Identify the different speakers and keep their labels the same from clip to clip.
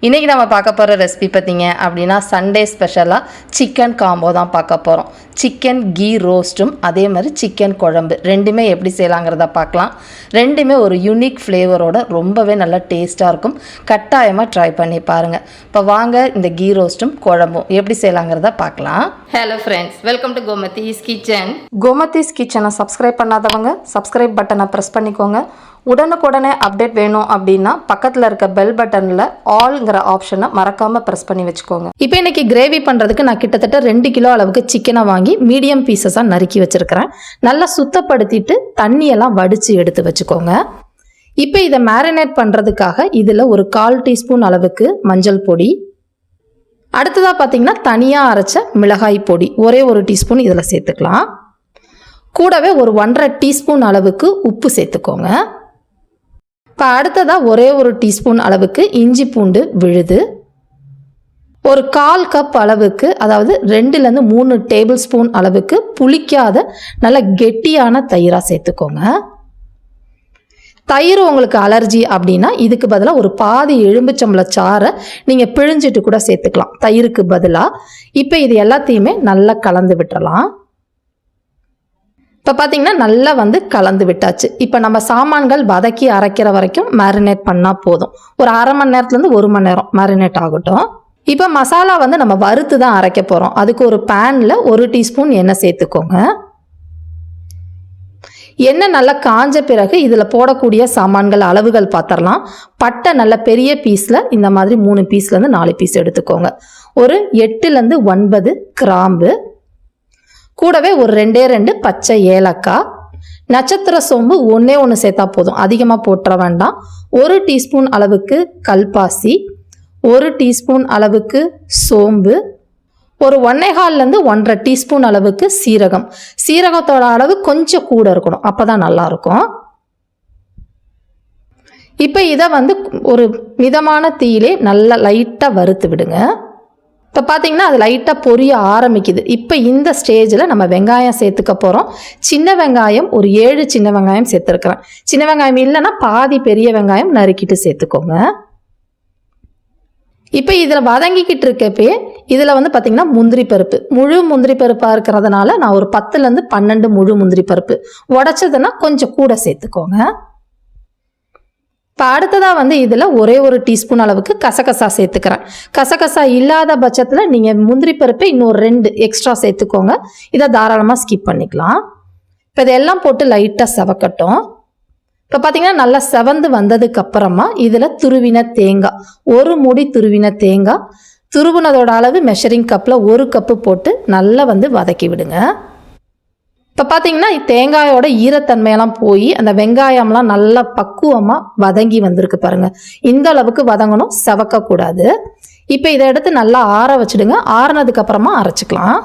Speaker 1: இன்றைக்கி நம்ம பார்க்க போகிற ரெசிபி பார்த்திங்க அப்படின்னா சண்டே ஸ்பெஷலாக சிக்கன் காம்போ தான் பார்க்க போகிறோம். சிக்கன் கீ ரோஸ்ட்டும் அதே மாதிரி சிக்கன் குழம்பு ரெண்டுமே எப்படி செய்யலாங்கிறத பார்க்கலாம். ரெண்டுமே ஒரு யூனிக் ஃப்ளேவரோட ரொம்பவே நல்லா டேஸ்ட்டாக இருக்கும். கட்டாயமாக ட்ரை பண்ணி பாருங்கள். இப்போ வாங்க இந்த கீ ரோஸ்ட்டும் குழம்பும் எப்படி செய்யலாங்கிறத பார்க்கலாம். Hello friends, welcome to Gomathi's kitchen. Gomathi's கிச்சனை சப்ஸ்கிரைப் பண்ணாதவங்க சப்ஸ்கிரைப் பட்டனை ப்ரெஸ் பண்ணிக்கோங்க. உடனுக்குடனே அப்டேட் வேணும் அப்படின்னா பக்கத்தில் இருக்க பெல் பட்டனில் ஆல்ங்கிற ஆப்ஷனை மறக்காமல் ப்ரெஸ் பண்ணி வச்சுக்கோங்க. இப்போ இன்றைக்கி கிரேவி பண்ணுறதுக்கு நான் கிட்டத்தட்ட 2 கிலோ அளவுக்கு சிக்கனை வாங்கி மீடியம் பீசஸாக நறுக்கி வச்சுருக்கிறேன். நல்லா சுத்தப்படுத்திட்டு தண்ணியெல்லாம் வடித்து எடுத்து வச்சுக்கோங்க. இப்போ இதை மேரினேட் பண்ணுறதுக்காக இதில் ஒரு 1/4 டீஸ்பூன் அளவுக்கு மஞ்சள் பொடி, அடுத்ததாக பார்த்திங்கன்னா தனியாக அரைச்ச மிளகாய் பொடி ஒரே 1 டீஸ்பூன் இதில் சேர்த்துக்கலாம். கூடவே ஒரு 1.5 டீஸ்பூன் அளவுக்கு உப்பு சேர்த்துக்கோங்க. இப்போ அடுத்ததாக ஒரே 1 டீஸ்பூன் அளவுக்கு இஞ்சி பூண்டு விழுது, ஒரு 1/4 கப் அளவுக்கு, அதாவது 2லேருந்து 3 டேபிள் ஸ்பூன் அளவுக்கு புளிக்காத நல்ல கெட்டியான தயிராக சேர்த்துக்கோங்க. தயிர் உங்களுக்கு அலர்ஜி அப்படின்னா இதுக்கு பதிலாக ஒரு பாதி எலும்புச்சம்பளச்சாறை நீங்கள் பிழிஞ்சிட்டு கூட சேர்த்துக்கலாம் தயிருக்கு பதிலாக. இப்போ இது எல்லாத்தையுமே நல்லா கலந்து விட்டுறலாம். இப்போ பார்த்தீங்கன்னா நல்லா கலந்து விட்டாச்சு. இப்போ நம்ம சாமான்கள் வதக்கி அரைக்கிற வரைக்கும் மேரினேட் பண்ணால் போதும். ஒரு அரை மணி நேரத்துலேருந்து 1 மணி நேரம் மேரினேட் ஆகட்டும். இப்போ மசாலா நம்ம வறுத்து தான் அரைக்க போகிறோம். அதுக்கு ஒரு பேனில் 1 டீஸ்பூன் எண்ணெய் சேர்த்துக்கோங்க. எண்ணெய் நல்லா காஞ்ச பிறகு இதில் போடக்கூடிய சாமான்கள் அளவுகள் பார்த்துடலாம். பட்டை நல்ல பெரிய பீஸில் இந்த மாதிரி 3 பீஸ்லேருந்து 4 பீஸ் எடுத்துக்கோங்க. ஒரு 8லேருந்து 9 கிராம்பு, கூடவே ஒரு 2 பச்சை ஏலக்காய், நட்சத்திர சோம்பு 1 சேர்த்தா போதும், அதிகமாக போட்டுற வேண்டாம். 1 டீஸ்பூன் அளவுக்கு கல்பாசி, 1 டீஸ்பூன் அளவுக்கு சோம்பு, ஒரு 1.25லேருந்து 1.5 டீஸ்பூன் அளவுக்கு சீரகம். சீரகத்தோட அளவு கொஞ்சம் கூட இருக்கணும், அப்போ தான் நல்லாயிருக்கும். இப்போ இதை ஒரு மிதமான தீயிலே நல்லா லைட்டாக வறுத்து விடுங்க. இப்போ பார்த்தீங்கன்னா அது லைட்டாக பொரிய ஆரம்பிக்குது. இப்போ இந்த ஸ்டேஜில் நம்ம வெங்காயம் சேர்த்துக்க போகிறோம். சின்ன வெங்காயம் ஒரு 7 சின்ன வெங்காயம் சேர்த்துருக்குறேன். சின்ன வெங்காயம் இல்லைன்னா பாதி பெரிய வெங்காயம் நறுக்கிட்டு சேர்த்துக்கோங்க. இப்போ இதில் வதங்கிக்கிட்டு இருக்கப்பே இதில் பார்த்திங்கன்னா முந்திரி பருப்பு, முழு முந்திரி பருப்பாக இருக்கிறதுனால நான் ஒரு 10லேருந்து 12 முழு முந்திரி பருப்பு, உடச்சதுன்னா கொஞ்சம் கூட சேர்த்துக்கோங்க. இப்போ அடுத்ததாக இதில் ஒரே 1 டீஸ்பூன் அளவுக்கு கசகசா சேர்த்துக்கிறேன். கசகசா இல்லாத பட்சத்தில் நீங்கள் முந்திரி பருப்பை இன்னொரு 2 எக்ஸ்ட்ரா சேர்த்துக்கோங்க. இதை தாராளமாக ஸ்கிப் பண்ணிக்கலாம். இப்போ இதெல்லாம் போட்டு லைட்டாக செவக்கட்டும். இப்போ பார்த்தீங்கன்னா நல்லா செவந்து வந்ததுக்கு அப்புறமா இதில் துருவின தேங்காய், 1 மூடி துருவின தேங்காய், துருவினதோட அளவு மெஷரிங் கப்பில் 1 கப்பு போட்டு நல்லா வதக்கி விடுங்க. இப்போ பார்த்தீங்கன்னா தேங்காயோட ஈரத்தன்மையெல்லாம் போய் அந்த வெங்காயம்லாம் நல்லா பக்குவமாக வதங்கி வந்திருக்கு பாருங்கள். இந்த அளவுக்கு வதங்கணும், செவக்கக்கூடாது. இப்போ இதை எடுத்து நல்லா ஆற வச்சுடுங்க. ஆறுனதுக்கு அப்புறமா அரைச்சிக்கலாம்.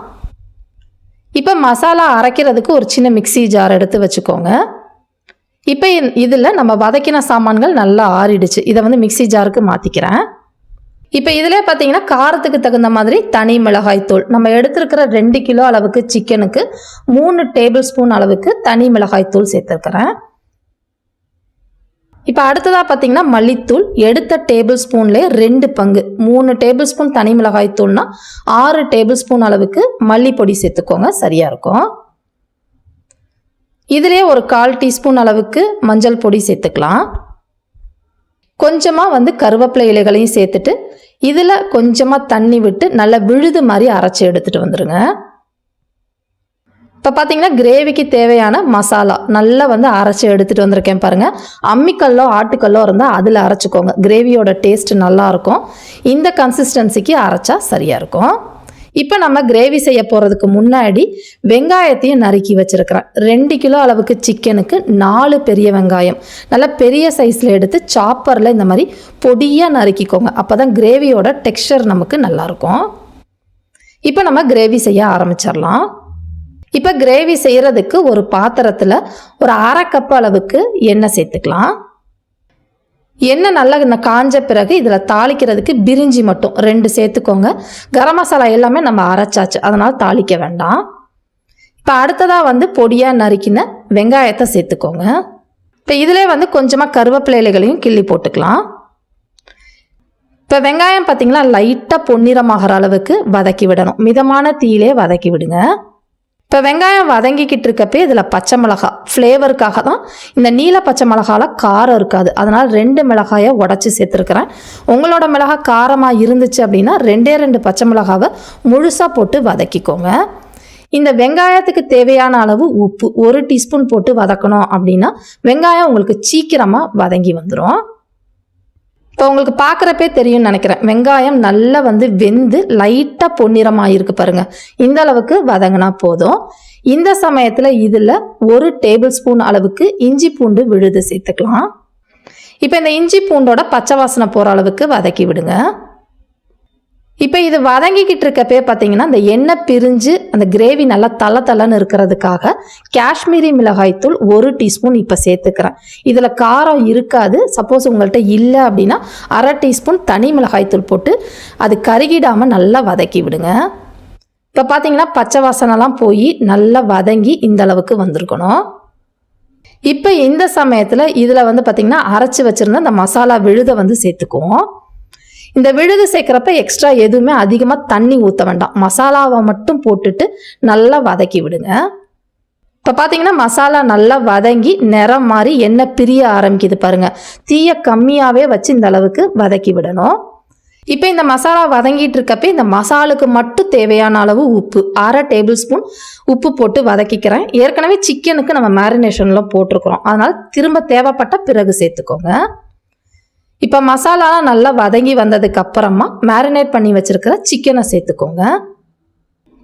Speaker 1: இப்போ மசாலா அரைக்கிறதுக்கு ஒரு சின்ன மிக்ஸி ஜார் எடுத்து வச்சுக்கோங்க. இப்போ இதில் நம்ம வதக்கின சாமான்கள் நல்லா ஆறிடுச்சு. இதை மிக்ஸி ஜாருக்கு மாற்றிக்கிறேன். இப்போ இதில் பார்த்தீங்கன்னா காரத்துக்கு தகுந்த மாதிரி தனி மிளகாய் தூள், நம்ம எடுத்துருக்கிற 2 கிலோ அளவுக்கு சிக்கனுக்கு 3 டேபிள் ஸ்பூன் அளவுக்கு தனி மிளகாய் தூள் சேர்த்துருக்கிறேன். இப்போ அடுத்ததாக பார்த்தீங்கன்னா மல்லித்தூள், எடுத்த டேபிள் ஸ்பூன்லேயே 2 பங்கு, 3 டேபிள் ஸ்பூன் தனி மிளகாய் தூள்னா 6 டேபிள் ஸ்பூன் அளவுக்கு மல்லிப்பொடி சேர்த்துக்கோங்க, சரியாக இருக்கும். இதிலே ஒரு 1/4 டீஸ்பூன் அளவுக்கு மஞ்சள் பொடி சேர்த்துக்கலாம். கொஞ்சமாக கருவேப்பிலை இலைகளையும் சேர்த்துட்டு இதில் கொஞ்சமாக தண்ணி விட்டு நல்லா விழுது மாதிரி அரைச்சி எடுத்துகிட்டு வந்துடுங்க. இப்போ பார்த்தீங்கன்னா கிரேவிக்கு தேவையான மசாலா நல்லா அரைச்சி எடுத்துகிட்டு வந்திருக்கேன் பாருங்கள். அம்மிக்கல்லோ ஆட்டுக்கல்லோ இருந்தால் அதில் அரைச்சிக்கோங்க, கிரேவியோட டேஸ்ட் நல்லாயிருக்கும். இந்த கன்சிஸ்டன்சிக்கு அரைச்சா சரியாக இருக்கும். இப்போ நம்ம கிரேவி செய்ய போகிறதுக்கு முன்னாடி வெங்காயத்தையும் நறுக்கி வச்சுருக்கிறேன். 2 கிலோ அளவுக்கு சிக்கனுக்கு 4 பெரிய வெங்காயம் நல்லா பெரிய சைஸில் எடுத்து சாப்பரில் இந்த மாதிரி பொடியாக நறுக்கிக்கோங்க. அப்போ தான் கிரேவியோட டெக்ஸ்சர் நமக்கு நல்லாயிருக்கும். இப்போ நம்ம கிரேவி செய்ய ஆரம்பிச்சிடலாம். இப்போ கிரேவி செய்கிறதுக்கு ஒரு பாத்திரத்தில் ஒரு 1/2 கப் அளவுக்கு எண்ணெய் சேர்த்துக்கலாம். எண்ணெய் நல்லா காஞ்ச பிறகு இதில் தாளிக்கிறதுக்கு பிரிஞ்சி மட்டும் 2 சேர்த்துக்கோங்க. கரம் மசாலா எல்லாமே நம்ம அரைச்சாச்சு, அதனால் தாளிக்க வேண்டாம். இப்போ அடுத்ததாக பொடியாக நறுக்கின வெங்காயத்தை சேர்த்துக்கோங்க. இப்போ இதிலே கொஞ்சமாக கருவேப்பிலை இலைகளையும் கிள்ளி போட்டுக்கலாம். இப்போ வெங்காயம் பார்த்தீங்கன்னா லைட்டாக பொன்னிறமாகிற அளவுக்கு வதக்கி விடணும். மிதமான தீயிலே வதக்கி விடுங்க. இப்போ வெங்காயம் வதங்கிக்கிட்டு இருக்கப்போ இதில் பச்சை மிளகாய் ஃப்ளேவருக்காக தான். இந்த நீல பச்சை மிளகாவில் காரம் இருக்காது, அதனால் 2 மிளகாயை உடச்சி சேர்த்துருக்குறேன். உங்களோட மிளகாய் காரமாக இருந்துச்சு அப்படின்னா 2 பச்சை மிளகாவை முழுசாக போட்டு வதக்கிக்கோங்க. இந்த வெங்காயத்துக்கு தேவையான அளவு உப்பு 1 டீஸ்பூன் போட்டு வதக்கணும் அப்படின்னா வெங்காயம் உங்களுக்கு சீக்கிரமாக வதங்கி வந்துடும். இப்போ உங்களுக்கு பார்க்குறப்பே தெரியும்னு நினைக்கிறேன், வெங்காயம் நல்லா வெந்து லைட்டாக பொன்னிறமாக இருக்குது பாருங்கள். இந்த அளவுக்கு வதங்கினா போதும். இந்த சமயத்தில் இதில் 1 டேபிள் ஸ்பூன் அளவுக்கு இஞ்சி பூண்டு விழுது சேர்த்துக்கலாம். இப்போ இந்த இஞ்சி பூண்டோட பச்சை வாசனை போகிற அளவுக்கு வதக்கி விடுங்க. இப்போ இது வதங்கிக்கிட்டு இருக்கப்பே பார்த்தீங்கன்னா அந்த எண்ணெய் பிரிஞ்சு அந்த கிரேவி நல்லா தளன்னு இருக்கிறதுக்காக காஷ்மீரி மிளகாய்த்தூள் 1 டீஸ்பூன் இப்போ சேர்த்துக்கிறேன். இதில் காரம் இருக்காது. சப்போஸ் உங்கள்கிட்ட இல்லை அப்படின்னா 1/2 டீஸ்பூன் தனி மிளகாய்த்தூள் போட்டு அது கருகிடாமல் நல்லா வதக்கி விடுங்க. இப்போ பார்த்தீங்கன்னா பச்சை வாசனைலாம் போய் நல்லா வதங்கி இந்த அளவுக்கு வந்திருக்கணும். இப்போ இந்த சமயத்தில் இதில் பார்த்தீங்கன்னா அரைச்சி வச்சுருந்த அந்த மசாலா விழுதை சேர்த்துக்குவோம். இந்த விழுது சேர்க்குறப்ப எக்ஸ்ட்ரா எதுவுமே அதிகமாக தண்ணி ஊற்ற வேண்டாம், மசாலாவை மட்டும் போட்டுட்டு நல்லா வதக்கி விடுங்க. இப்போ பார்த்தீங்கன்னா மசாலா நல்லா வதங்கி நிறம் மாதிரி எண்ணெய் பிரிய ஆரம்பிக்குது பாருங்கள். தீயை கம்மியாகவே வச்சு இந்த அளவுக்கு வதக்கி விடணும். இப்போ இந்த மசாலா வதங்கிட்டு இருக்கப்ப இந்த மசாலுக்கு மட்டும் தேவையான அளவு உப்பு 1/2 டேபிள் ஸ்பூன் உப்பு போட்டு வதக்கிக்கிறேன். ஏற்கனவே சிக்கனுக்கு நம்ம மேரினேஷனில் போட்டிருக்கிறோம், அதனால் திரும்ப தேவைப்பட்ட பிறகு சேர்த்துக்கோங்க. இப்போ மசாலாலாம் நல்லா வதங்கி வந்ததுக்கு அப்புறமா மேரினேட் பண்ணி வச்சிருக்கிற சிக்கனை சேர்த்துக்கோங்க.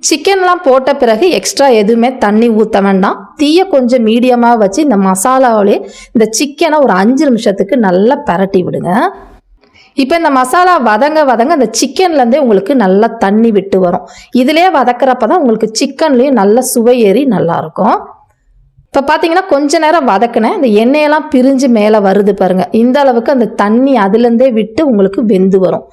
Speaker 1: சிக்கன்லாம் போட்ட பிறகு எக்ஸ்ட்ரா எதுவுமே தண்ணி ஊற்ற வேண்டாம். தீயை கொஞ்சம் மீடியமாக வச்சு இந்த மசாலாவிலே இந்த சிக்கனை ஒரு 5 நிமிஷத்துக்கு நல்லா பரட்டி விடுங்க. இப்போ இந்த மசாலா வதங்க அந்த சிக்கன்லேருந்தே உங்களுக்கு நல்லா தண்ணி விட்டு வரும். இதிலே வதக்கிறப்ப தான் உங்களுக்கு சிக்கன்லேயும் நல்லா சுவை ஏறி நல்லாயிருக்கும். இப்போ பார்த்தீங்கன்னா கொஞ்ச நேரம் வதக்கினேன், இந்த எண்ணெயெல்லாம் பிரிஞ்சு மேலே வருது பாருங்கள். இந்த அளவுக்கு அந்த தண்ணி அதுலேருந்தே விட்டு உங்களுக்கு வெந்து வரும்.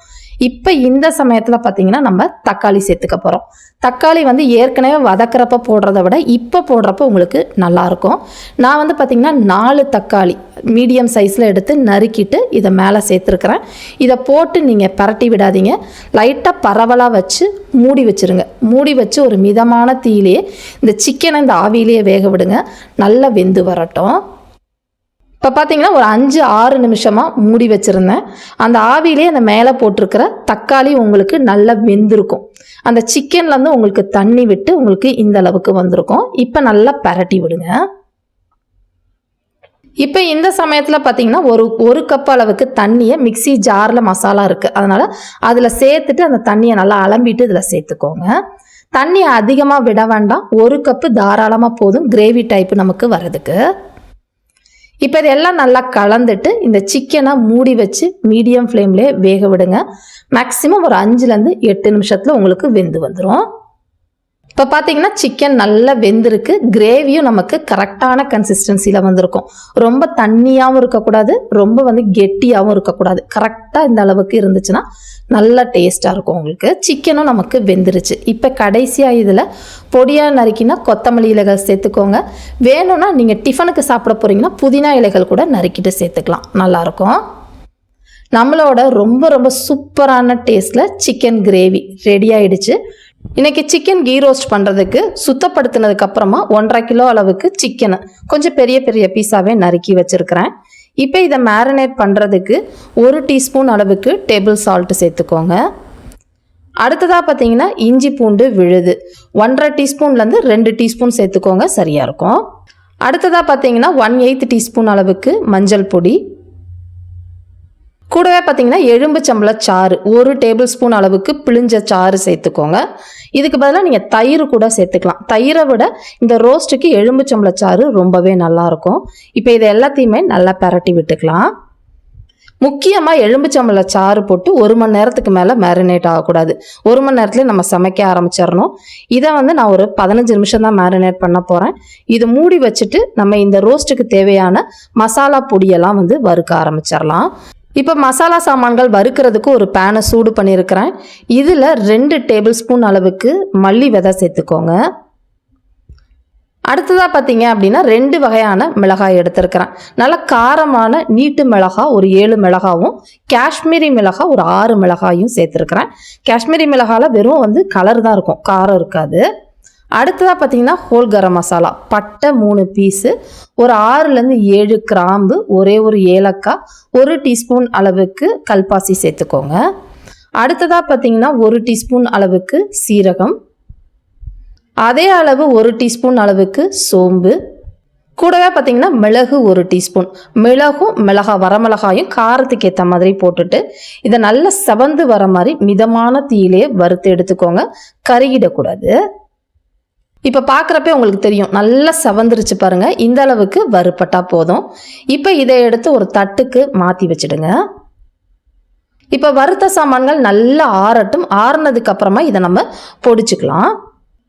Speaker 1: இப்போ இந்த சமயத்தில் பார்த்தீங்கன்னா நம்ம தக்காளி சேர்த்துக்க போகிறோம். தக்காளி ஏற்கனவே வதக்கிறப்ப போடுறத விட இப்போ போடுறப்ப உங்களுக்கு நல்லாயிருக்கும். நான் பார்த்தீங்கன்னா 4 தக்காளி மீடியம் சைஸில் எடுத்து நறுக்கிட்டு இதை மேலே சேர்த்துருக்குறேன். இதை போட்டு நீங்கள் பரட்டி விடாதீங்க, லைட்டாக பரவலாக வச்சு மூடி வச்சுருங்க. மூடி வச்சு ஒரு மிதமான தீயிலேயே இந்த சிக்கனை இந்த ஆவியிலேயே வேக விடுங்க, நல்லா வெந்து வரட்டும். இப்போ பார்த்தீங்கன்னா ஒரு 5-6 நிமிஷமாக மூடி வச்சுருந்தேன். அந்த ஆவிலே அந்த மேலே போட்டிருக்கிற தக்காளி உங்களுக்கு நல்லா வெந்திருக்கும். அந்த சிக்கன்லேருந்து உங்களுக்கு தண்ணி விட்டு உங்களுக்கு இந்த அளவுக்கு வந்திருக்கும். இப்போ நல்லா பரட்டி விடுங்க. இப்போ இந்த சமயத்தில் பார்த்தீங்கன்னா ஒரு கப் அளவுக்கு தண்ணியை மிக்சி ஜாரில் மசாலா இருக்குது, அதனால் அதில் சேர்த்துட்டு அந்த தண்ணியை நல்லா அலம்பிட்டு இதில் சேர்த்துக்கோங்க. தண்ணி அதிகமாக விட வேண்டாம், 1 கப்பு தாராளமாக போதும் கிரேவி டைப்பு நமக்கு வர்றதுக்கு. இப்போ இதெல்லாம் நல்லா கலந்துட்டு இந்த சிக்கனை மூடி வச்சு மீடியம் ஃப்ளேம்லேயே வேக விடுங்க. மேக்ஸிமம் ஒரு 5-8 நிமிஷத்தில் உங்களுக்கு வெந்து வந்துடும். இப்போ பார்த்தீங்கன்னா சிக்கன் நல்லா வெந்திருக்கு, கிரேவியும் நமக்கு கரெக்டான கன்சிஸ்டன்சியில் வந்திருக்கும். ரொம்ப தண்ணியாகவும் இருக்கக்கூடாது, ரொம்ப கெட்டியாகவும் இருக்கக்கூடாது. கரெக்டாக இந்த அளவுக்கு இருந்துச்சுன்னா நல்ல டேஸ்ட்டாக இருக்கும் உங்களுக்கு. சிக்கனும் நமக்கு வெந்துருச்சு. இப்போ கடைசியாக இதில் பொடியாக நறுக்கினா கொத்தமல்லி இலைகள் சேர்த்துக்கோங்க. வேணும்னா நீங்கள் டிஃபனுக்கு சாப்பிட போகிறீங்கன்னா புதினா இலைகள் கூட நறுக்கிட்டு சேர்த்துக்கலாம், நல்லாயிருக்கும். நம்மளோட ரொம்ப சூப்பரான டேஸ்ட்டில் சிக்கன் கிரேவி ரெடி ஆகிடுச்சு. இன்றைக்கி சிக்கன் கீ ரோஸ்ட் பண்ணுறதுக்கு சுத்தப்படுத்தினதுக்கு அப்புறமா 1.5 கிலோ அளவுக்கு சிக்கனை கொஞ்சம் பெரிய பீஸாகவே நறுக்கி வச்சுருக்கிறேன். இப்போ இதை மேரினேட் பண்ணுறதுக்கு 1 டீஸ்பூன் அளவுக்கு டேபிள் சால்ட்டு சேர்த்துக்கோங்க. அடுத்ததாக பார்த்தீங்கன்னா இஞ்சி பூண்டு விழுது 1.5 டீஸ்பூன்லேருந்து 2 டீஸ்பூன் சேர்த்துக்கோங்க, சரியாக இருக்கும். அடுத்ததாக பார்த்தீங்கன்னா 1/8 டீஸ்பூன் அளவுக்கு மஞ்சள் பொடி, கூடவே பார்த்தீங்கன்னா எலும்புச்சம்பழச்சாறு 1 டேபிள் ஸ்பூன் அளவுக்கு பிழிஞ்ச சாறு சேர்த்துக்கோங்க. இதுக்கு பதிலாக நீங்கள் தயிர் கூட சேர்த்துக்கலாம். தயிரை விட இந்த ரோஸ்ட்டுக்கு எலும்புச்சம்பழச்சாறு ரொம்பவே நல்லாயிருக்கும். இப்போ இது எல்லாத்தையுமே நல்லா பரட்டி விட்டுக்கலாம். முக்கியமாக எலும்புச்சம்பழச்சாறு போட்டு 1 மணி நேரத்துக்கு மேலே மேரினேட் ஆகக்கூடாது. 1 மணி நேரத்துலேயே நம்ம சமைக்க ஆரம்பிச்சிடணும். இதை நான் ஒரு 15 நிமிஷம் தான் மேரினேட் பண்ண போகிறேன். இது மூடி வச்சுட்டு நம்ம இந்த ரோஸ்ட்டுக்கு தேவையான மசாலா பொடியெல்லாம் வறுக்க ஆரம்பிச்சிடலாம். இப்போ மசாலா சாமான்கள் வறுக்கிறதுக்கு ஒரு பேனை சூடு பண்ணியிருக்கிறேன். இதில் 2 டேபிள் ஸ்பூன் அளவுக்கு மல்லி விதை சேர்த்துக்கோங்க. அடுத்ததாக பார்த்தீங்க அப்படின்னா 2 வகையான மிளகாய் எடுத்துருக்கிறேன். நல்ல காரமான நீட்டு மிளகாய் ஒரு 7 மிளகாவும், காஷ்மீரி மிளகாய் ஒரு 6 மிளகாயும் சேர்த்துருக்கிறேன். காஷ்மீரி மிளகாயில் வெறும் கலர் தான் இருக்கும், காரம் இருக்காது. அடுத்ததாக பார்த்தீங்கன்னா ஹோல் கரம் மசாலா, பட்டை 3 பீஸு, ஒரு 6லேருந்து 7 கிராம்பு, ஒரே ஒரு ஏலக்காய், 1 டீஸ்பூன் அளவுக்கு கல்பாசி சேர்த்துக்கோங்க. அடுத்ததாக பார்த்தீங்கன்னா 1 டீஸ்பூன் அளவுக்கு சீரகம், அதே அளவு 1 டீஸ்பூன் அளவுக்கு சோம்பு, கூடவே பார்த்தீங்கன்னா மிளகு 1 டீஸ்பூன். மிளகும் வரமிளகாயும் காரத்துக்கு ஏற்ற மாதிரி போட்டுட்டு இதை நல்லா செவந்து வர மாதிரி மிதமான தீயிலே வறுத்து எடுத்துக்கோங்க, கருகிடக்கூடாது. இப்போ பார்க்குறப்ப உங்களுக்கு தெரியும் நல்லா செவந்துருச்சு பாருங்கள், இந்த அளவுக்கு வறுப்பட்டா போதும். இப்போ இதை எடுத்து ஒரு தட்டுக்கு மாற்றி வச்சுடுங்க. இப்போ வறுத்த சாமான்கள் நல்லா ஆறட்டும். ஆறுனதுக்கு அப்புறமா இதை நம்ம பொடிச்சுக்கலாம்.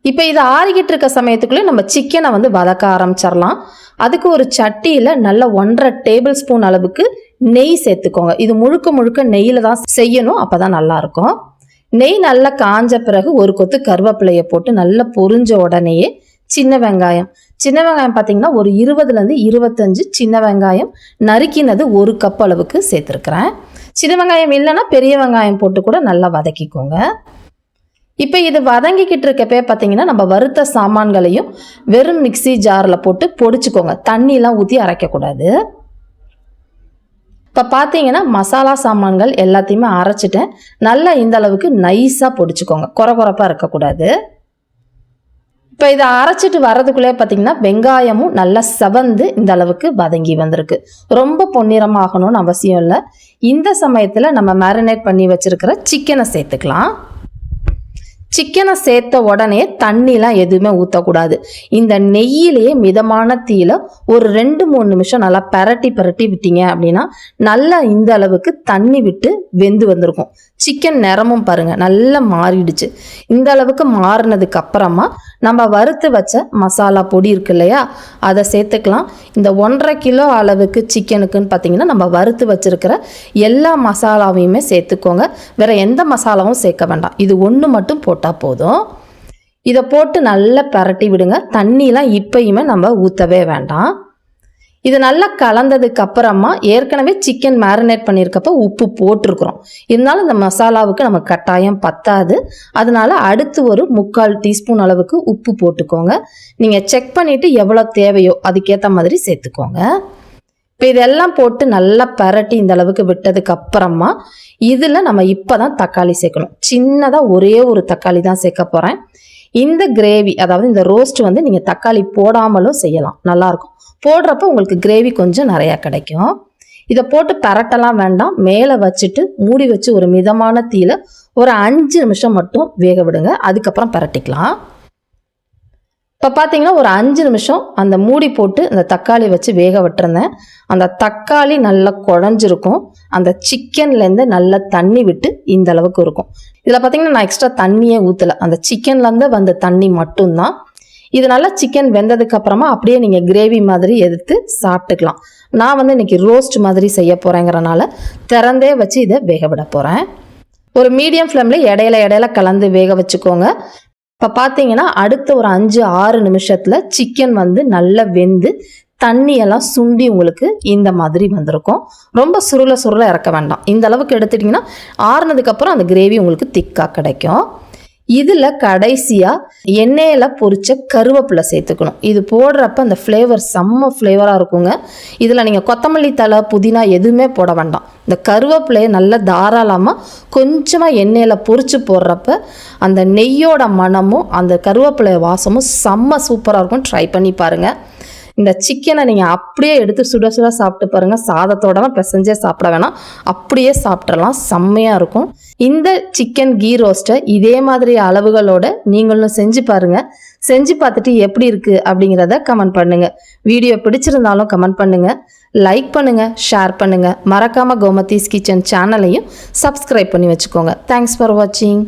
Speaker 1: இப்போ இதை ஆறிக்கிட்டு இருக்க சமயத்துக்குள்ளே நம்ம சிக்கனை வதக்க ஆரம்பிச்சிடலாம். அதுக்கு ஒரு சட்டியில் நல்ல 1.5 டேபிள் ஸ்பூன் அளவுக்கு நெய் சேர்த்துக்கோங்க. இது முழுக்க நெய்யில் தான் செய்யணும், அப்போ தான் நல்லாயிருக்கும். நெய் நல்லா காஞ்ச பிறகு ஒரு கொத்து கருவேப்பிலையை போட்டு நல்லா பொரிஞ்ச உடனேயே சின்ன வெங்காயம் பார்த்தீங்கன்னா ஒரு 20லேருந்து 25 சின்ன வெங்காயம் நறுக்கினது 1 கப் அளவுக்கு சேர்த்துருக்குறேன். சின்ன வெங்காயம் இல்லைன்னா பெரிய வெங்காயம் போட்டு கூட நல்லா வதக்கிக்கோங்க. இப்போ இது வதங்கிக்கிட்டு இருக்கப்பே பார்த்தீங்கன்னா நம்ம வறுத்த சாமான்களையும் வெறும் மிக்சி ஜாரில் போட்டு பொடிச்சுக்கோங்க, தண்ணியெலாம் ஊற்றி அரைக்கக்கூடாது. இப்போ பார்த்தீங்கன்னா மசாலா சாமான்கள் எல்லாத்தையுமே அரைச்சிட்டேன். நல்லா இந்த அளவுக்கு நைஸாக பொடிச்சுக்கோங்க, குறப்பாக இருக்கக்கூடாது. இப்போ இதை அரைச்சிட்டு வர்றதுக்குள்ளே பார்த்தீங்கன்னா வெங்காயமும் நல்லா செவந்து இந்த அளவுக்கு வதங்கி வந்திருக்கு. ரொம்ப பொன்னிறமாகணும்னு அவசியம் இல்லை. இந்த சமயத்தில் நம்ம மேரினேட் பண்ணி வச்சுருக்கிற சிக்கனை சேர்த்துக்கலாம். சிக்கனை சேர்த்த உடனே தண்ணிலாம் எதுவுமே ஊற்றக்கூடாது. இந்த நெய்யிலேயே மிதமான தீயில ஒரு 2-3 நிமிஷம் நல்லா பரட்டி விட்டீங்க அப்படின்னா நல்லா இந்த அளவுக்கு தண்ணி விட்டு வெந்து வந்திருக்கும். சிக்கன் நிறமும் பாருங்கள் நல்லா மாறிடுச்சு. இந்த அளவுக்கு மாறினதுக்கு அப்புறமா நம்ம வறுத்து வச்ச மசாலா பொடி இருக்கு இல்லையா, அதை சேர்த்துக்கலாம். இந்த 1.5 கிலோ அளவுக்கு சிக்கனுக்குன்னு பார்த்தீங்கன்னா நம்ம வறுத்து வச்சிருக்கிற எல்லா மசாலாவையுமே சேர்த்துக்கோங்க. வேறு எந்த மசாலாவும் சேர்க்க வேண்டாம், இது ஒன்று மட்டும் போட்டால் போதும். இதை போட்டு நல்லா பரட்டி விடுங்க. தண்ணிலாம் இப்பயுமே நம்ம ஊற்றவே வேண்டாம். இது நல்லா கலந்ததுக்கு அப்புறமா ஏற்கனவே சிக்கன் மேரினேட் பண்ணியிருக்கப்போ உப்பு போட்டிருக்கிறோம். இருந்தாலும் இந்த மசாலாவுக்கு நம்ம கட்டாயம் பத்தாது. அதனால அடுத்து ஒரு 3/4 டீஸ்பூன் அளவுக்கு உப்பு போட்டுக்கோங்க. நீங்கள் செக் பண்ணிவிட்டு எவ்வளோ தேவையோ அதுக்கேற்ற மாதிரி சேர்த்துக்கோங்க. இப்போ இதெல்லாம் போட்டு நல்லா பரட்டி இந்த அளவுக்கு விட்டதுக்கு அப்புறமா இதில் நம்ம இப்போ தான் தக்காளி சேர்க்கணும். சின்னதாக ஒரே ஒரு தக்காளி தான் சேர்க்க போகிறேன். இந்த கிரேவி அதாவது இந்த ரோஸ்ட் நீங்கள் தக்காளி போடாமலும் செய்யலாம், நல்லாயிருக்கும். போடுறப்ப உங்களுக்கு கிரேவி கொஞ்சம் நிறையா கிடைக்கும். இதை போட்டு பரட்டலாம் வேண்டாம், மேலே வச்சுட்டு மூடி வச்சு ஒரு மிதமான தீயில ஒரு 5 நிமிஷம் மட்டும் வேக விடுங்க. அதுக்கப்புறம் பரட்டிக்கலாம். இப்போ பார்த்தீங்கன்னா ஒரு 5 நிமிஷம் அந்த மூடி போட்டு அந்த தக்காளி வச்சு வேக விட்டுருந்தேன். அந்த தக்காளி நல்லா குழஞ்சிருக்கும். அந்த சிக்கன்லேருந்து நல்லா தண்ணி விட்டு இந்த அளவுக்கு இருக்கும். இதில் பார்த்தீங்கன்னா நான் எக்ஸ்ட்ரா தண்ணியே ஊற்றலை, அந்த சிக்கன்லேருந்து வந்த தண்ணி மட்டும்தான். இது நல்லா சிக்கன் வெந்ததுக்கு அப்புறமா அப்படியே நீங்கள் கிரேவி மாதிரி எடுத்து சாப்பிட்டுக்கலாம். நான் இன்னைக்கு ரோஸ்ட் மாதிரி செய்ய போகிறேங்கிறனால திறந்தே வச்சு இதை வேக விட போகிறேன். ஒரு மீடியம் ஃப்ளேமில் இடையில கலந்து வேக வச்சுக்கோங்க. இப்போ பார்த்தீங்கன்னா அடுத்த ஒரு 5-6 நிமிஷத்தில் சிக்கன் நல்லா வெந்து தண்ணியெல்லாம் சுண்டி உங்களுக்கு இந்த மாதிரி வந்திருக்கும். ரொம்ப சுருள இறக்க வேண்டாம். இந்த அளவுக்கு எடுத்துட்டிங்கன்னா ஆறுனதுக்கப்புறம் அந்த கிரேவி உங்களுக்கு திக்காக கிடைக்கும். இதில் கடைசியாக எண்ணெயில் பொரிச்ச கருவேப்பிலை சேர்த்துக்கணும். இது போடுறப்ப அந்த ஃப்ளேவர் செம்ம ஃப்ளேவராக இருக்குங்க. இதில் நீங்கள் கொத்தமல்லி தழை புதினா எதுவுமே போட வேண்டாம். இந்த கருவேப்பிலையை நல்லா தாராளமாக கொஞ்சமாக எண்ணெயில் பொரித்து போடுறப்ப அந்த நெய்யோட மணமும் அந்த கருவேப்பிலை வாசமும் செம்ம சூப்பராக இருக்கும். ட்ரை பண்ணி பாருங்கள். இந்த சிக்கனை நீங்கள் அப்படியே எடுத்து சுட சாப்பிட்டு பாருங்கள். சாதத்தோடலாம் பிசைஞ்சே சாப்பிட வேணாம், அப்படியே சாப்பிட்றலாம், செம்மையாக இருக்கும். இந்த சிக்கன் கீ ரோஸ்ட்டை இதே மாதிரி அளவுகளோட நீங்களும் செஞ்சு பாருங்கள். செஞ்சு பார்த்துட்டு எப்படி இருக்குது அப்படிங்கிறத கமெண்ட் பண்ணுங்கள். வீடியோ பிடிச்சிருந்தாலும் கமெண்ட் பண்ணுங்கள், லைக் பண்ணுங்கள், ஷேர் பண்ணுங்கள். மறக்காமல் கோமதீஸ் கிச்சன் சேனலையும் சப்ஸ்கிரைப் பண்ணி வச்சுக்கோங்க. தேங்க்ஸ் ஃபார் வாட்சிங்.